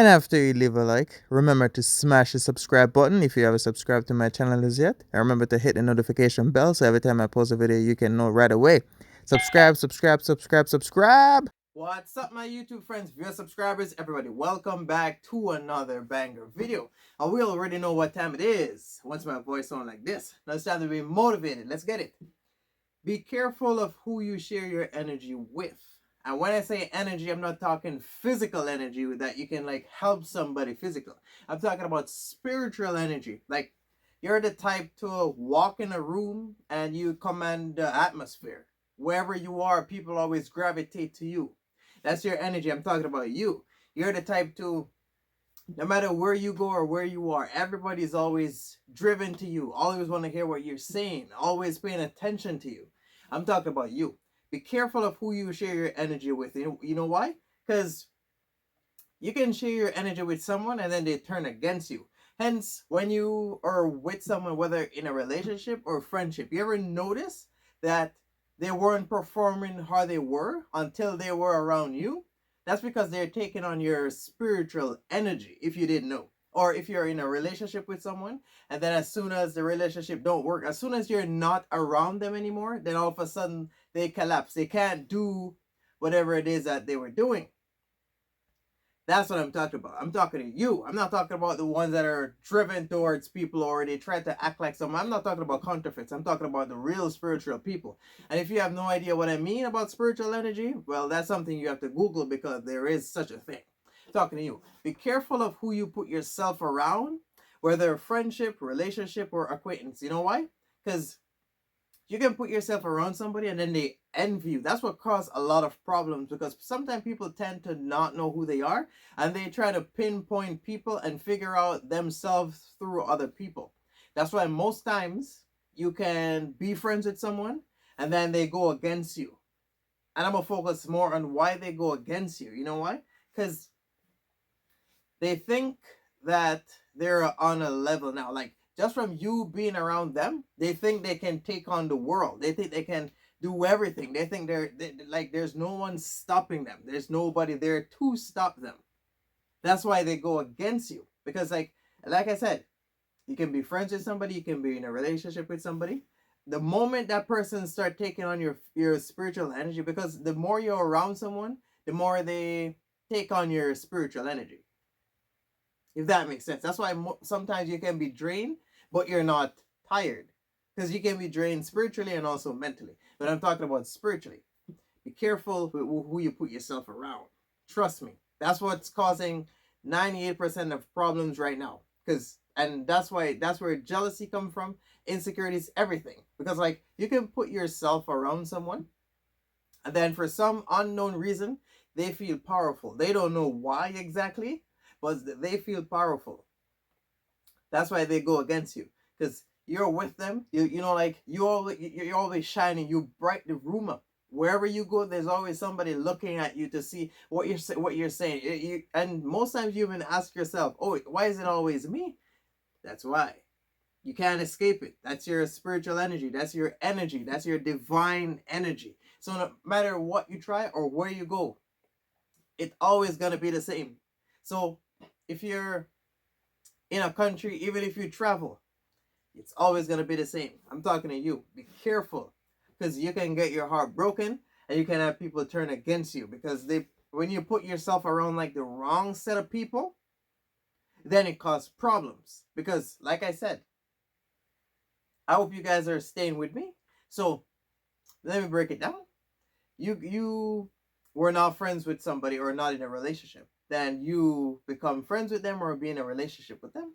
And after you leave a like, remember to smash the subscribe button if you haven't subscribed to my channel as yet. And remember to hit the notification bell so every time I post a video, you can know right away. Subscribe, subscribe, subscribe, subscribe. What's up, my YouTube friends, viewers, subscribers, everybody? Welcome back to another banger video. And we already know what time it is. Once my voice sounds like this, now it's time to be motivated. Let's get it. Be careful of who you share your energy with. And when I say energy, I'm not talking physical energy that you can like help somebody physical. I'm talking about spiritual energy. Like you're the type to walk in a room and you command the atmosphere. Wherever you are, people always gravitate to you. That's your energy. I'm talking about you. You're the type to, no matter where you go or where you are, everybody's always driven to you, always want to hear what you're saying, always paying attention to you. I'm talking about you. Be careful of who you share your energy with. You know why? Because you can share your energy with someone and then they turn against you. Hence, when you are with someone, whether in a relationship or friendship, you ever notice that they weren't performing how they were until they were around you? That's because they're taking on your spiritual energy, if you didn't know. Or if you're in a relationship with someone, and then as soon as the relationship don't work, as soon as you're not around them anymore, then all of a sudden they collapse. They can't do whatever it is that they were doing. That's what I'm talking about. I'm talking to you. I'm not talking about the ones that are driven towards people or they try to act like someone. I'm not talking about counterfeits. I'm talking about the real spiritual people. And if you have no idea what I mean about spiritual energy, well, that's something you have to Google because there is such a thing. I'm talking to you. Be careful of who you put yourself around, whether friendship, relationship, or acquaintance. You know why? Because you can put yourself around somebody and then they envy you. That's what causes a lot of problems because sometimes people tend to not know who they are and they try to pinpoint people and figure out themselves through other people. That's why most times you can be friends with someone and then they go against you. And I'm going to focus more on why they go against you. You know why? Because they think that they're on a level now. Like, just from you being around them, they think they can take on the world. They think they can do everything. They think they like there's no one stopping them. There's nobody there to stop them. That's why they go against you. Because like I said, you can be friends with somebody, you can be in a relationship with somebody. The moment that person start taking on your spiritual energy, because the more you're around someone, the more they take on your spiritual energy. If that makes sense. That's why sometimes you can be drained, but you're not tired. Because you can be drained spiritually and also mentally. But I'm talking about spiritually. Be careful with who you put yourself around. Trust me. That's what's causing 98% of problems right now. And that's where jealousy comes from. Insecurities, everything. Because like you can put yourself around someone, and then for some unknown reason, they feel powerful. They don't know why exactly, but they feel powerful. That's why they go against you because you're with them. You know, like you're always shining. You bright the room up. Wherever you go, there's always somebody looking at you to see what you're saying. And most times you even ask yourself, "Oh, why is it always me?" That's why. You can't escape it. That's your spiritual energy. That's your energy. That's your divine energy. So no matter what you try or where you go, it's always gonna be the same. So if you're in a country, even if you travel, it's always going to be the same. I'm talking to you. Be careful because you can get your heart broken and you can have people turn against you because when you put yourself around like the wrong set of people, then it causes problems. Because like I said, I hope you guys are staying with me. So let me break it down. You were not friends with somebody or not in a relationship. Then you become friends with them or be in a relationship with them.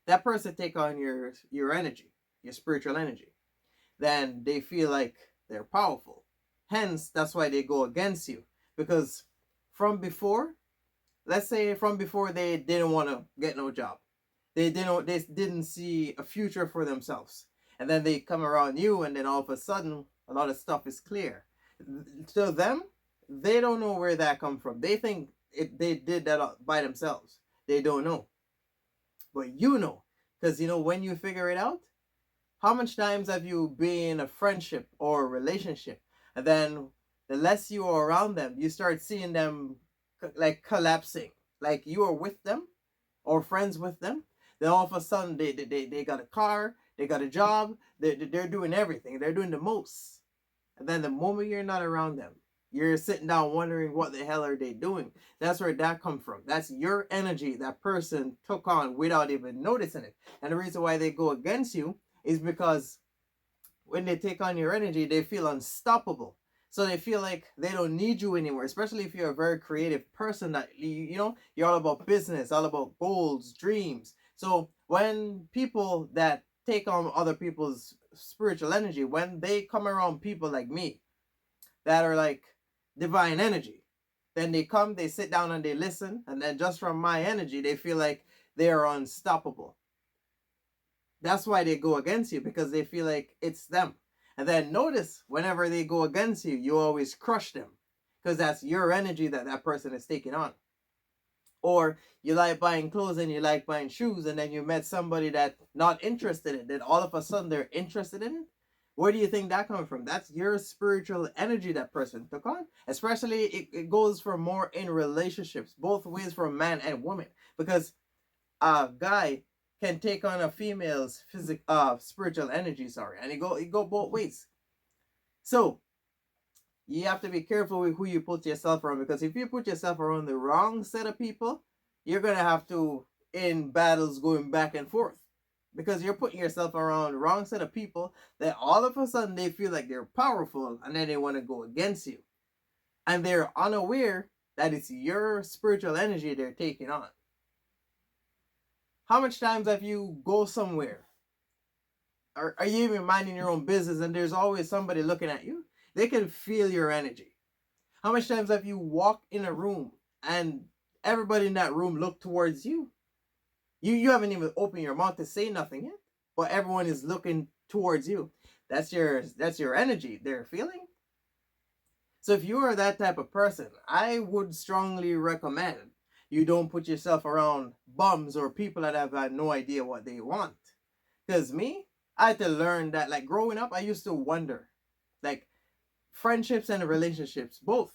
That person take on your energy, your spiritual energy. Then they feel like they're powerful. Hence, that's why they go against you. Because from before, let's say from before they didn't want to get no job. They didn't see a future for themselves. And then they come around you and then all of a sudden a lot of stuff is clear. To them, they don't know where that come from. They think they did that by themselves. They don't know. But you know, because you know when you figure it out, how much times have you been in a friendship or a relationship, and then the less you are around them, you start seeing them like collapsing. like you are with them or friends with them, then all of a sudden they got a car, they got a job, they're doing everything, they're doing the most. And then the moment you're not around them, you're sitting down wondering what the hell are they doing. That's where that come from. That's your energy that person took on without even noticing it. And the reason why they go against you is because when they take on your energy, they feel unstoppable. So they feel like they don't need you anymore, especially if you're a very creative person that you're all about business, all about goals, dreams. So when people that take on other people's spiritual energy, when they come around people like me that are like divine energy, then they come, they sit down and they listen, and then just from my energy, they feel like they are unstoppable. That's why they go against you, because they feel like it's them. And then notice whenever they go against you, you always crush them, because that's your energy that that person is taking on. Or you like buying clothes and you like buying shoes, and then you met somebody that not interested in it, then all of a sudden they're interested in it. Where do you think that comes from? That's your spiritual energy that person took on. Especially it goes for more in relationships, both ways, for man and woman. Because a guy can take on a female's spiritual energy, and it go both ways. So you have to be careful with who you put yourself around, because if you put yourself around the wrong set of people, you're gonna have to in battles going back and forth, because you're putting yourself around the wrong set of people that all of a sudden they feel like they're powerful, and then they want to go against you, and they're unaware that it's your spiritual energy they're taking on. How much times have you go somewhere, or are you even minding your own business, and there's always somebody looking at you? They can feel your energy. How much times have you walked in a room and everybody in that room looked towards you? You haven't even opened your mouth to say nothing yet, but everyone is looking towards you. That's your energy they're feeling. So if you are that type of person, I would strongly recommend you don't put yourself around bums or people that have no idea what they want. Because me, I had to learn that, like, growing up, I used to wonder, like, friendships and relationships, both.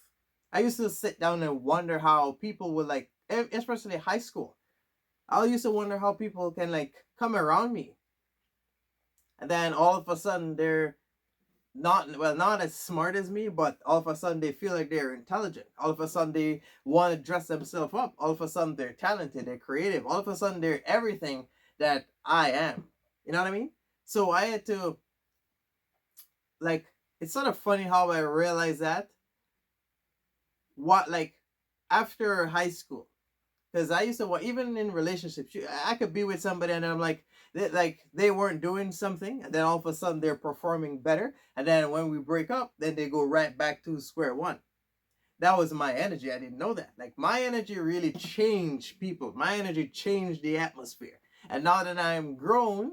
I used to sit down and wonder how people would, like, especially high school. I used to wonder how people can, like, come around me. And then all of a sudden they're not as smart as me, but all of a sudden they feel like they're intelligent. All of a sudden they want to dress themselves up. All of a sudden they're talented, they're creative. All of a sudden they're everything that I am. You know what I mean? So I had to, like, it's sort of funny how I realized that what, like, after high school, because I used to, even in relationships, I could be with somebody and I'm like, they weren't doing something, and then all of a sudden they're performing better, and then when we break up, then they go right back to square one. That was my energy. I didn't know that. Like, my energy really changed people. My energy changed the atmosphere. And now that I'm grown,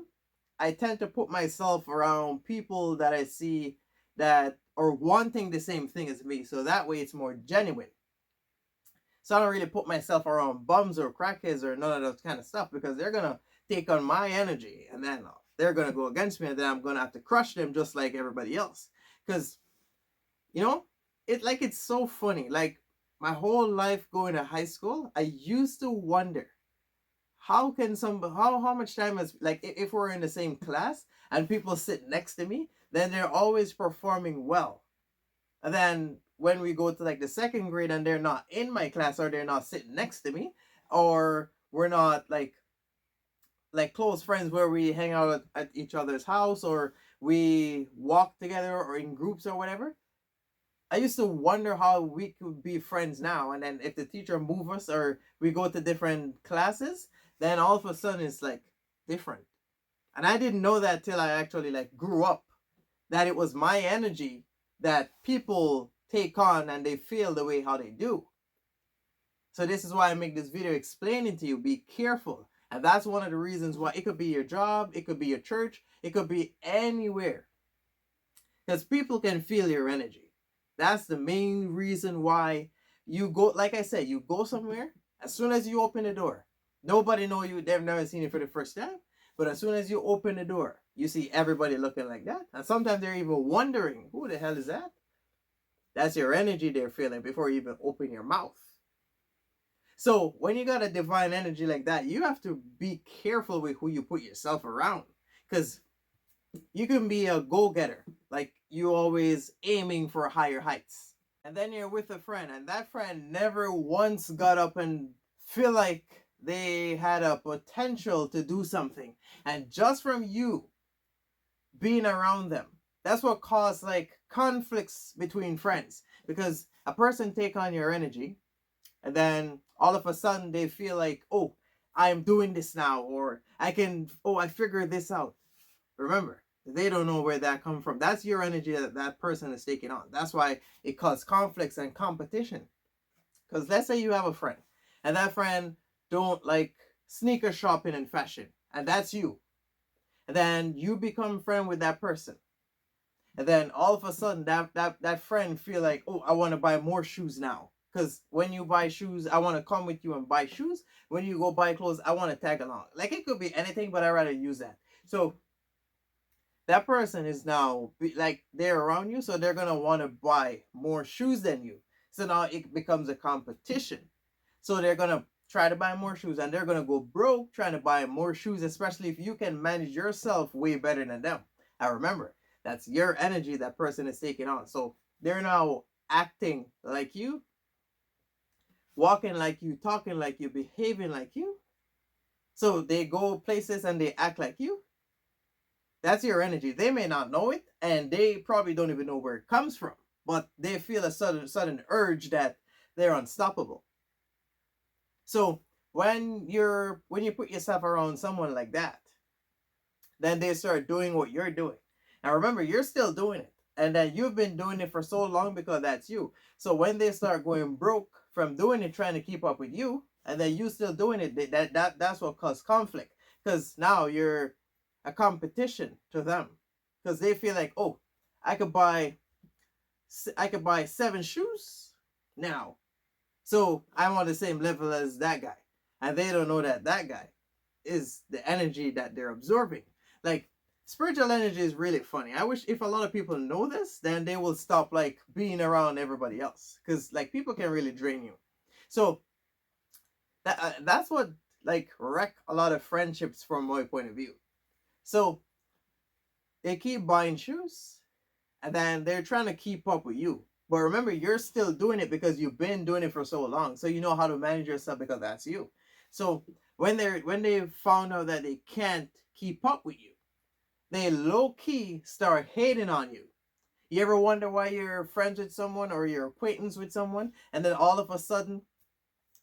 I tend to put myself around people that I see that are wanting the same thing as me. So that way it's more genuine. So I don't really put myself around bums or crackheads or none of those kind of stuff, because they're going to take on my energy, and then they're going to go against me, and then I'm going to have to crush them just like everybody else. Because, you know, it's so funny. Like, my whole life going to high school, I used to wonder, how much time is, like, if we're in the same class and people sit next to me, then they're always performing well. And then when we go to, like, the second grade and they're not in my class, or they're not sitting next to me, or we're not like close friends where we hang out at each other's house, or we walk together or in groups or whatever, I used to wonder how we could be friends now. And then if the teacher move us or we go to different classes, then all of a sudden it's like different. And I didn't know that till I actually, like, grew up, that it was my energy that people take on and they feel the way how they do. So this is why I make this video explaining to you, be careful. And that's one of the reasons why it could be your job, it could be your church, it could be anywhere. Because people can feel your energy. That's the main reason why you go, like I said, you go somewhere, as soon as you open the door, nobody know you, they've never seen you for the first time. But as soon as you open the door, you see everybody looking like that. And sometimes they're even wondering, who the hell is that? That's your energy they're feeling before you even open your mouth. So when you got a divine energy like that, you have to be careful with who you put yourself around, because you can be a go-getter, like you always aiming for higher heights, and then you're with a friend, and that friend never once got up and feel like they had a potential to do something, and just from you being around them, that's what caused like conflicts between friends, because a person take on your energy, and then all of a sudden they feel like, oh, I'm doing this now, or I figured this out. Remember, they don't know where that come from. That's your energy that that person is taking on. That's why it causes conflicts and competition. Because let's say you have a friend, and that friend don't like sneaker shopping and fashion, and that's you. And then you become friend with that person, and then all of a sudden that friend feel like, oh, I want to buy more shoes now, because when you buy shoes, I want to come with you and buy shoes. When you go buy clothes, I want to tag along. Like, it could be anything, but I rather use that. So that person is now like, they're around you, so they're gonna want to buy more shoes than you. So now it becomes a competition. So they're gonna try to buy more shoes, and they're gonna go broke trying to buy more shoes, especially if you can manage yourself way better than them. I remember, that's your energy that person is taking on. So they're now acting like you, walking like you, talking like you, behaving like you. So they go places and they act like you. That's your energy. They may not know it, and they probably don't even know where it comes from, but they feel a sudden urge that they're unstoppable. So when you put yourself around someone like that, then they start doing what you're doing. Now remember, you're still doing it. And then you've been doing it for so long because that's you. So when they start going broke from doing it, trying to keep up with you, and then you still doing it, that's what causes conflict. Because now you're a competition to them. Because they feel like, oh, I could buy I could buy 7 shoes now. So I'm on the same level as that guy. And they don't know that that guy is the energy that they're absorbing. Like, spiritual energy is really funny. I wish if a lot of people know this, then they will stop like being around everybody else, because like people can really drain you. So that's what like wreck a lot of friendships from my point of view. So they keep buying shoes, and then they're trying to keep up with you. But remember, you're still doing it because you've been doing it for so long. So you know how to manage yourself because that's you. So when they found out that they can't keep up with you, they low key start hating on you. You ever wonder why you're friends with someone or you're acquaintance with someone, and then all of a sudden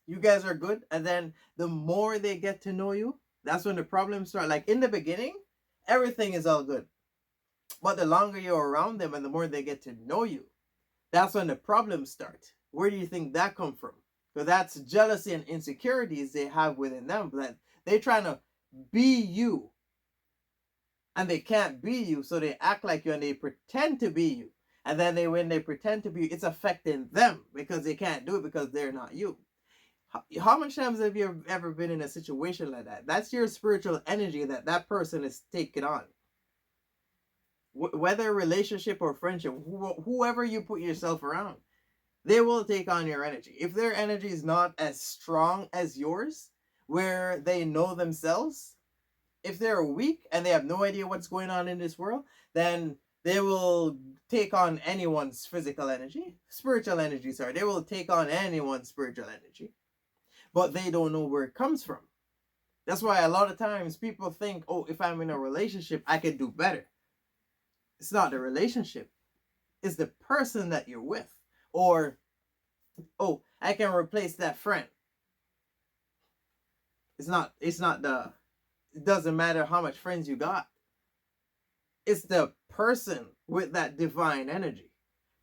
you guys are good, and then the more they get to know you, that's when the problems start. Like in the beginning, everything is all good. But the longer you're around them and the more they get to know you, that's when the problems start. Where do you think that come from? So that's jealousy and insecurities they have within them, that they're trying to be you, and they can't be you, so they act like you and they pretend to be you. And then when they pretend to be you, it's affecting them because they can't do it because they're not you. How much times have you ever been in a situation like that? That's your spiritual energy that that person is taking on. Whether relationship or friendship, whoever you put yourself around, they will take on your energy. If their energy is not as strong as yours, where they know themselves, if they're weak and they have no idea what's going on in this world, then they will take on anyone's physical energy, spiritual energy, sorry. They will take on anyone's spiritual energy, but they don't know where it comes from. That's why a lot of times people think, oh, if I'm in a relationship, I can do better. It's not the relationship, it's the person that you're with. Or, oh, I can replace that friend. It doesn't matter how much friends you got. It's the person with that divine energy.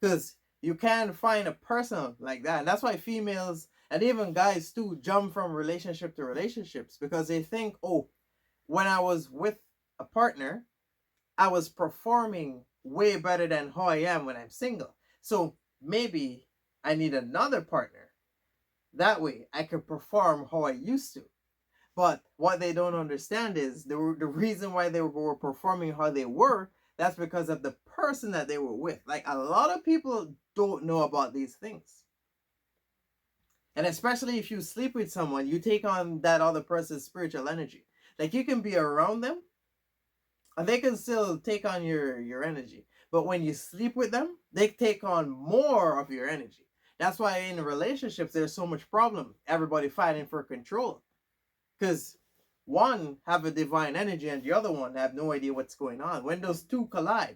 Because you can't find a person like that. And that's why females and even guys too jump from relationship to relationships, because they think, oh, when I was with a partner, I was performing way better than how I am when I'm single. So maybe I need another partner. That way I can perform how I used to. But what they don't understand is the reason why they were performing how they were, that's because of the person that they were with. Like, a lot of people don't know about these things. And especially if you sleep with someone, you take on that other person's spiritual energy. Like you can be around them and they can still take on your energy. But when you sleep with them, they take on more of your energy. That's why in relationships there's so much problem. Everybody fighting for control. Because one have a divine energy and the other one have no idea what's going on. When those two collide,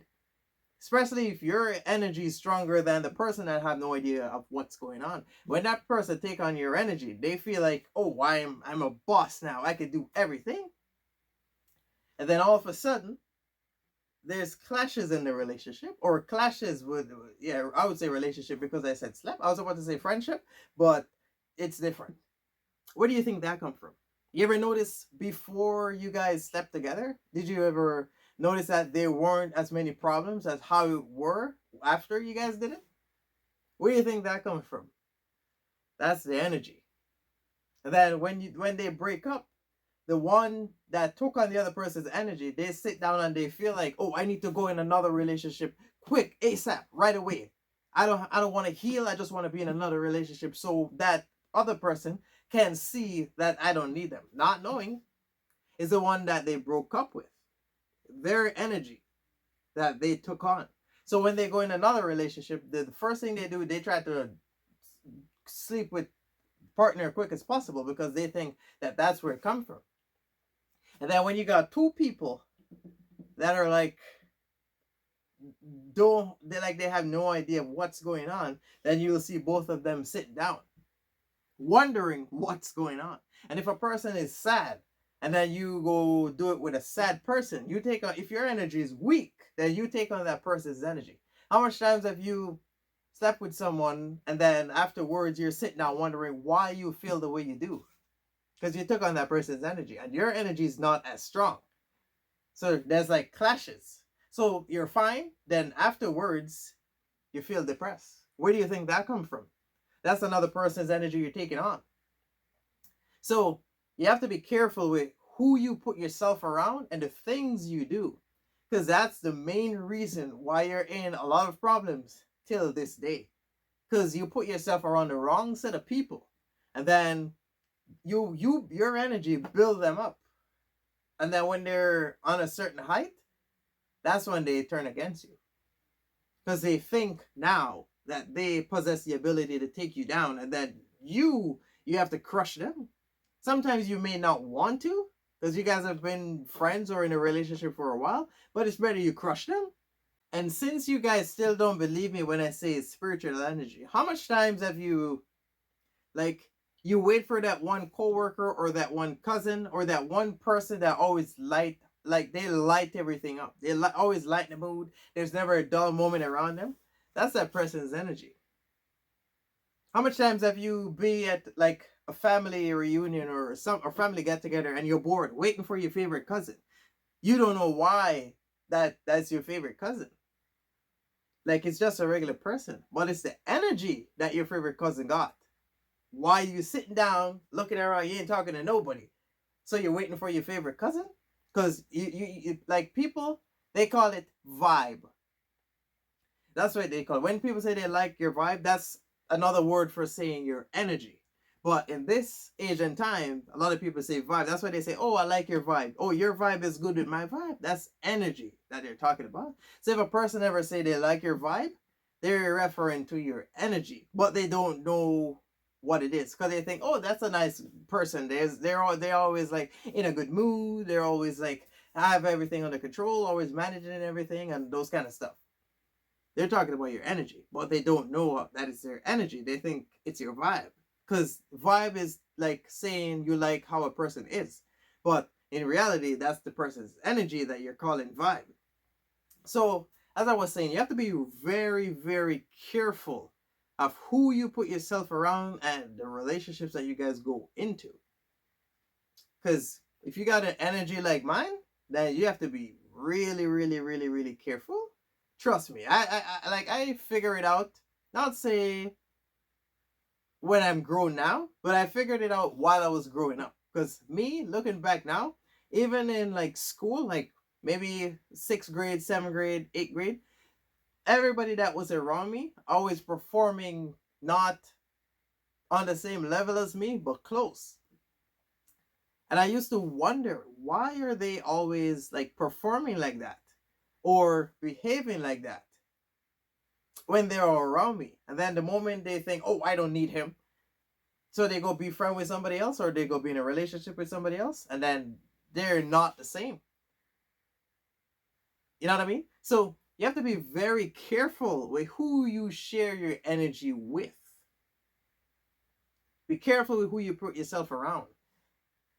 especially if your energy is stronger than the person that have no idea of what's going on, when that person take on your energy, they feel like, oh, I'm a boss now, I can do everything. And then all of a sudden there's clashes in the relationship, or clashes with, yeah, I would say relationship because I said slept. I was about to say friendship, but it's different. Where do you think that come from? You ever notice before you guys slept together? Did you ever notice that there weren't as many problems as how it were after you guys did it? Where do you think that comes from? That's the energy. And then when they break up, the one that took on the other person's energy, they sit down and they feel like, oh, I need to go in another relationship quick, ASAP, right away. I don't want to heal. I just want to be in another relationship so that other person can see that I don't need them. Not knowing is the one that they broke up with. Their energy that they took on. So when they go in another relationship, the first thing they do, they try to sleep with partner as quick as possible because they think that that's where it comes from. And then when you got two people that are like, they have no idea what's going on, then you'll see both of them sit down wondering what's going on. And if a person is sad and then you go do it with a sad person, you take on, if your energy is weak, then you take on that person's energy. How much times have you slept with someone and then afterwards you're sitting down wondering why you feel the way you do? Because you took on that person's energy and your energy is not as strong. So there's like clashes. So you're fine, then afterwards you feel depressed. Where do you think that comes from? That's another person's energy you're taking on. So you have to be careful with who you put yourself around and the things you do. Because that's the main reason why you're in a lot of problems till this day. Because you put yourself around the wrong set of people. And then your energy build them up. And then when they're on a certain height, that's when they turn against you. Because they think now that they possess the ability to take you down and that you have to crush them. Sometimes you may not want to because you guys have been friends or in a relationship for a while, but it's better you crush them. And since you guys still don't believe me when I say it's spiritual energy, how much times have you, like, you wait for that one coworker or that one cousin or that one person that always they light everything up. They always lighten the mood. There's never a dull moment around them. That's that person's energy. How much times have you been at like a family reunion or family get together and you're bored waiting for your favorite cousin? You don't know why that's your favorite cousin. Like it's just a regular person, but it's the energy that your favorite cousin got. Why you sitting down looking around, you ain't talking to nobody. So you're waiting for your favorite cousin? Because you like people, they call it vibe. That's what they call it. When people say they like your vibe, that's another word for saying your energy. But in this age and time, a lot of people say vibe. That's why they say, oh, I like your vibe. Oh, your vibe is good with my vibe. That's energy that they're talking about. So if a person ever say they like your vibe, they're referring to your energy, but they don't know what it is because they think, oh, that's a nice person. They're always like in a good mood. They're always like have everything under control, always managing everything and those kind of stuff. They're talking about your energy, but they don't know that it's their energy. They think it's your vibe. Because vibe is like saying you like how a person is. But in reality, that's the person's energy that you're calling vibe. So, as I was saying, you have to be very, very careful of who you put yourself around and the relationships that you guys go into. Because if you got an energy like mine, then you have to be really, really, really, really careful. Trust me, I figure it out. Not say when I'm grown now, but I figured it out while I was growing up. Because me, looking back now, even in like school, like maybe 6th grade, 7th grade, 8th grade, everybody that was around me always performing not on the same level as me, but close. And I used to wonder, why are they always like performing like that or behaving like that when they're all around me? And then the moment they think, oh, I don't need him, so they go be friend with somebody else, or they go be in a relationship with somebody else, and then they're not the same. You know what I mean? So you have to be very careful with who you share your energy with. Be careful with who you put yourself around.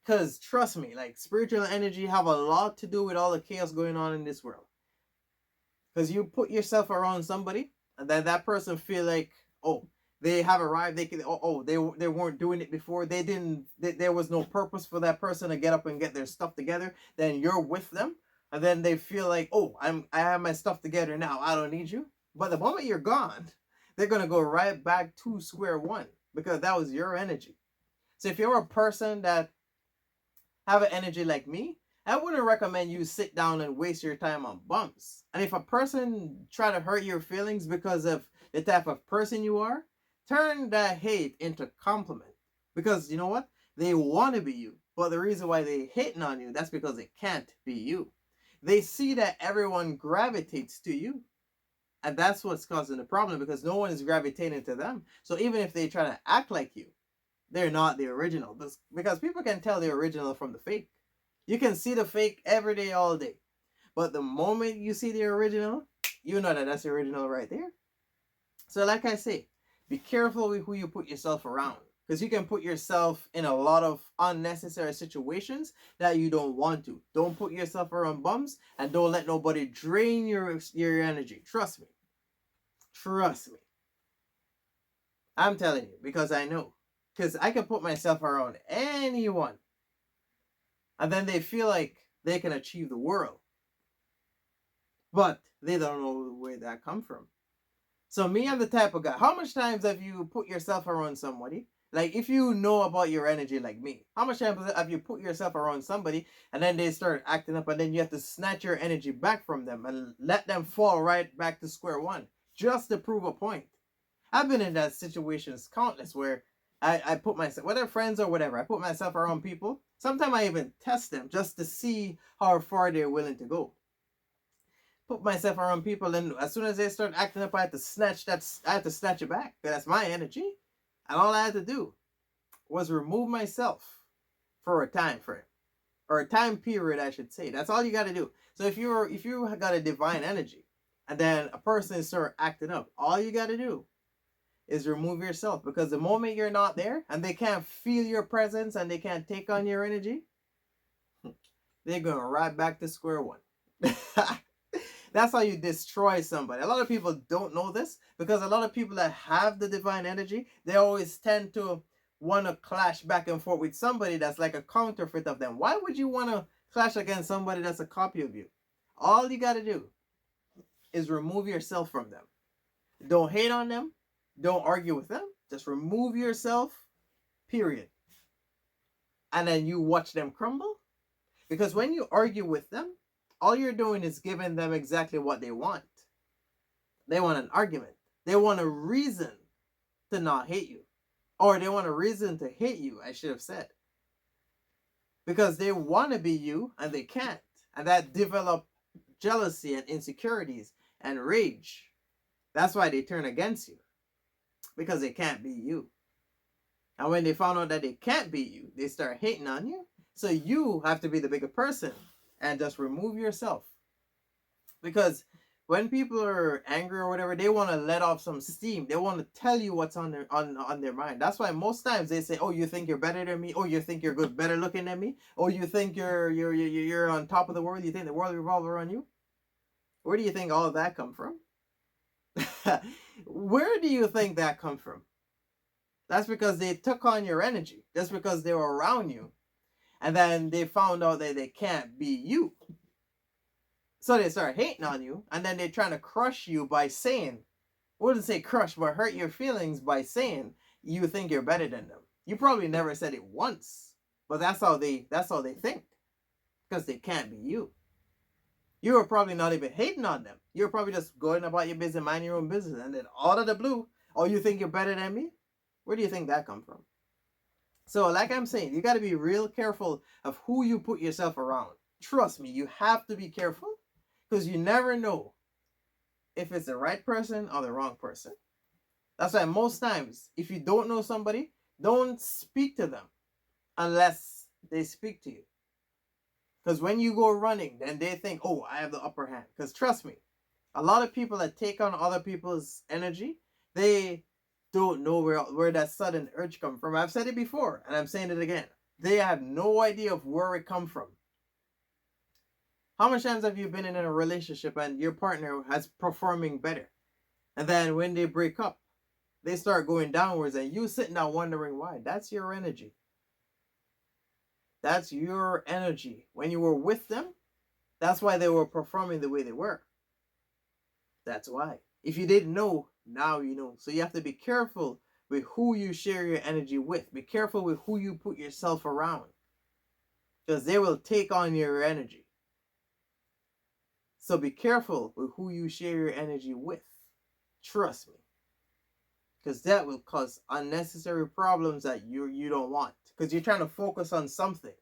Because trust me, like spiritual energy have a lot to do with all the chaos going on in this world. Because you put yourself around somebody, and then that person feel like, oh, they have arrived. They can, they weren't doing it before. They didn't. There was no purpose for that person to get up and get their stuff together. Then you're with them, and then they feel like, oh, I have my stuff together now. I don't need you. But the moment you're gone, they're gonna go right back to square one because that was your energy. So if you're a person that have an energy like me, I wouldn't recommend you sit down and waste your time on bumps. And if a person try to hurt your feelings because of the type of person you are, turn that hate into compliment. Because you know what? They want to be you. But the reason why they hating on you, that's because they can't be you. They see that everyone gravitates to you. And that's what's causing the problem because no one is gravitating to them. So even if they try to act like you, they're not the original. Because people can tell the original from the fake. You can see the fake every day, all day. But the moment you see the original, you know that that's the original right there. So like I say, be careful with who you put yourself around. Because you can put yourself in a lot of unnecessary situations that you don't want to. Don't put yourself around bums and don't let nobody drain your energy. Trust me. Trust me. I'm telling you because I know. Because I can put myself around anyone. And then they feel like they can achieve the world. But they don't know where that come from. So me, I'm the type of guy. How much times have you put yourself around somebody? Like if you know about your energy like me, how much times have you put yourself around somebody and then they start acting up and then you have to snatch your energy back from them and let them fall right back to square one just to prove a point? I've been in that situations countless where I put myself, whether friends or whatever, I put myself around people. Sometimes I even test them just to see how far they're willing to go. Put myself around people, and as soon as they start acting up, I had to snatch it back. That's my energy. And all I had to do was remove myself for a time frame. Or a time period, I should say. That's all you gotta do. So if you got a divine energy and then a person start acting up, all you gotta do is remove yourself, because the moment you're not there and they can't feel your presence and they can't take on your energy, they're going right back to square one. That's how you destroy somebody. A lot of people don't know this because a lot of people that have the divine energy, they always tend to want to clash back and forth with somebody that's like a counterfeit of them. Why would you want to clash against somebody that's a copy of you? All you got to do is remove yourself from them. Don't hate on them. Don't argue with them. Just remove yourself, period. And then you watch them crumble. Because when you argue with them, all you're doing is giving them exactly what they want. They want an argument. They want a reason to not hate you. Or they want a reason to hate you, I should have said. Because they want to be you and they can't. And that develop jealousy and insecurities and rage. That's why they turn against you. Because they can't be you. And when they found out that they can't be you, they start hating on you. So you have to be the bigger person and just remove yourself. Because when people are angry or whatever, they want to let off some steam. They want to tell you what's on their mind. That's why most times they say, "Oh, you think you're better than me? Oh, you think you're good, better looking than me? Oh, you think you're on top of the world? You think the world revolves around you?" Where do you think all of that come from? Where do you think that come from? That's because they took on your energy. That's because they were around you. And then they found out that they can't be you. So they start hating on you. And then they're trying to crush you by saying, I wouldn't say crush, but hurt your feelings by saying you think you're better than them. You probably never said it once. But that's how they think. Because they can't be you. You were probably not even hating on them. You were probably just going about your business, mind your own business. And then out of the blue, oh, you think you're better than me? Where do you think that come from? So like I'm saying, you got to be real careful of who you put yourself around. Trust me, you have to be careful because you never know if it's the right person or the wrong person. That's why most times, if you don't know somebody, don't speak to them unless they speak to you. Because when you go running, then they think, oh, I have the upper hand. Because trust me, a lot of people that take on other people's energy, they don't know where that sudden urge come from. I've said it before, and I'm saying it again. They have no idea of where it come from. How much times have you been in a relationship and your partner has performing better? And then when they break up, they start going downwards and you sitting down wondering why. That's your energy. That's your energy. When you were with them, that's why they were performing the way they were. That's why. If you didn't know, now you know. So you have to be careful with who you share your energy with. Be careful with who you put yourself around. Because they will take on your energy. So be careful with who you share your energy with. Trust me. Because that will cause unnecessary problems that you don't want. Because you're trying to focus on something.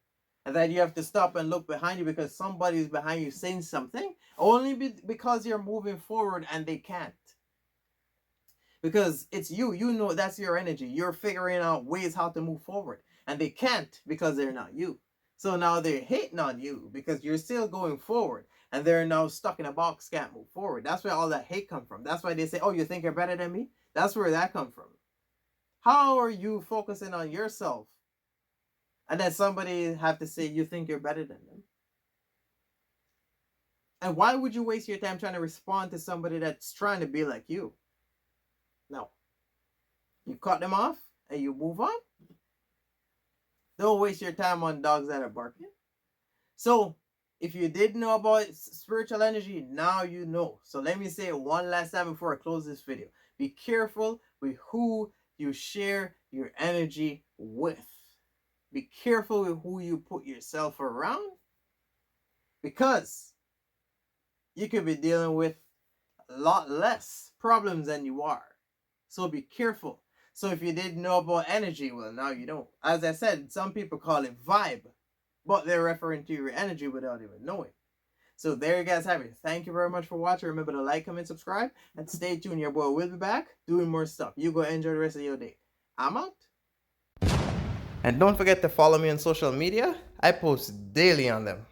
And then you have to stop and look behind you because somebody's behind you saying something. Only because you're moving forward and they can't. Because it's you. You know that's your energy. You're figuring out ways how to move forward. And they can't because they're not you. So now they're hating on you because you're still going forward. And they're now stuck in a box, can't move forward. That's where all that hate comes from. That's why they say, oh, you think you're better than me? That's where that comes from. How are you focusing on yourself? And then somebody have to say you think you're better than them? And why would you waste your time trying to respond to somebody that's trying to be like you? No. You cut them off and you move on. Don't waste your time on dogs that are barking. So, if you didn't know about spiritual energy, now you know. So let me say it one last time before I close this video. Be careful with who you share your energy with. Be careful with who you put yourself around. Because you could be dealing with a lot less problems than you are. So be careful. So if you didn't know about energy, well, now you don't. As I said, some people call it vibe. But they're referring to your energy without even knowing. So there you guys have it. Thank you very much for watching. Remember to like, comment, subscribe, and stay tuned. Your boy will be back doing more stuff. You go enjoy the rest of your day. I'm out. And don't forget to follow me on social media. I post daily on them.